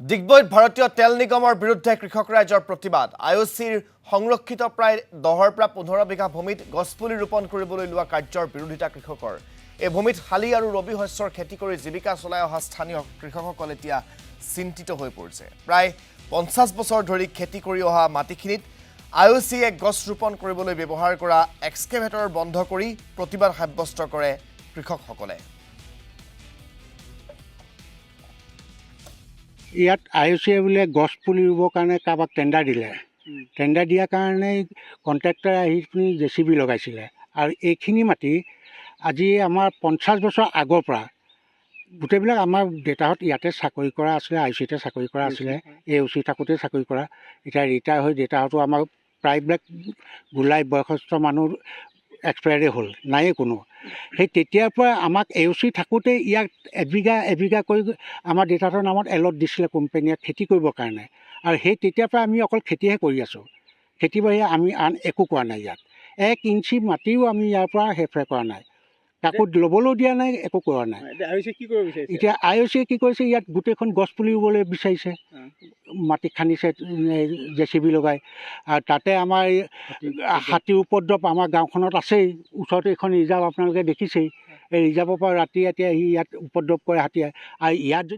ডিগবৈত ভাৰতীয় তেল নিগমৰ বিৰুদ্ধে কৃষক ৰাইজৰ প্ৰতিবাদ আইঅচিৰ সংৰক্ষিত প্ৰায় 10 পৰা 15 বিঘা ভূমিত গছপুলি ৰোপণ কৰিবলৈ লোৱা কাৰ্যৰ বিৰোধিতা কৃষকৰ এই ভূমিত শালি আৰু ৰবি শস্যৰ খেতি কৰি জীৱিকা চলাই অহা স্থানীয় কৃষকসকল এতিয়া চিন্তিত হৈ পৰিছে প্ৰায় 50 বছৰ ধৰি খেতি কৰি অহা মাটিখিনিত আইঅচিয়ে গছ ৰোপণ কৰিবলৈ ব্যৱহাৰ কৰা এক্সকেভেটৰ বন্ধ কৰি প্ৰতিবাদ সাব্যস্ত কৰে কৃষকসকলে ইয়াত আইঅচিয়ে বোলে গছ পুলি ৰুবৰ কাৰণে কাৰোবাক টেণ্ডাৰ দিলে টেণ্ডাৰ দিয়াৰ কাৰণে কণ্ট্ৰেক্টৰে আহি পিনি জেচিবি লগাইছিলে আৰু এইখিনি মাটি আজি আমাৰ 50 বছৰ আগৰ পৰা গোটেইবিলাক আমাৰ দেউতাহঁত ইয়াতে চাকৰি কৰা আছিলে আইঅচিতে চাকৰি কৰা আছিলে এওচি থাকোঁতে চাকৰি কৰা এতিয়া ৰিটায়াৰ হৈ দেউতাহঁতো আমাৰ প্ৰায়বিলাক গোলাই বয়সস্থ মানুহ এক্সপায়াৰে হ'ল নায়েই কোনো সেই তেতিয়াৰ পৰা আমাক এওচি থাকোঁতে ইয়াক এবিঘা কৰি আমাৰ দেউতাহঁতৰ নামত এলট দিছিলে কোম্পানীয়ে খেতি কৰিবৰ কাৰণে আৰু সেই তেতিয়াৰ পৰা আমি অকল খেতিহে কৰি আছোঁ খেতি বাহিৰে আমি আন একো কৰা নাই ইয়াত 1 ইঞ্চি মাটিও আমি ইয়াৰ পৰা হেৰফেৰ কৰা নাই কাকো ল'বলৈও দিয়া নাই একো কৰা নাই এতিয়া আইঅচিয়ে কি কৰিছে ইয়াত গোটেইখন গছ পুলি ৰুবলৈ বিচাৰিছে মাটি খান্দিছে জেচিবি লগাই আৰু তাতে আমাৰ হাতীৰ উপদ্ৰৱ আমাৰ গাঁওখনত আছেই ওচৰতে এইখন ৰিজাৰ্ভ আপোনালোকে দেখিছেই এই ৰিজাৰ্ভৰ পৰা ৰাতি আহি ইয়াত উপদ্ৰৱ কৰে হাতীয়ে আৰু ইয়াত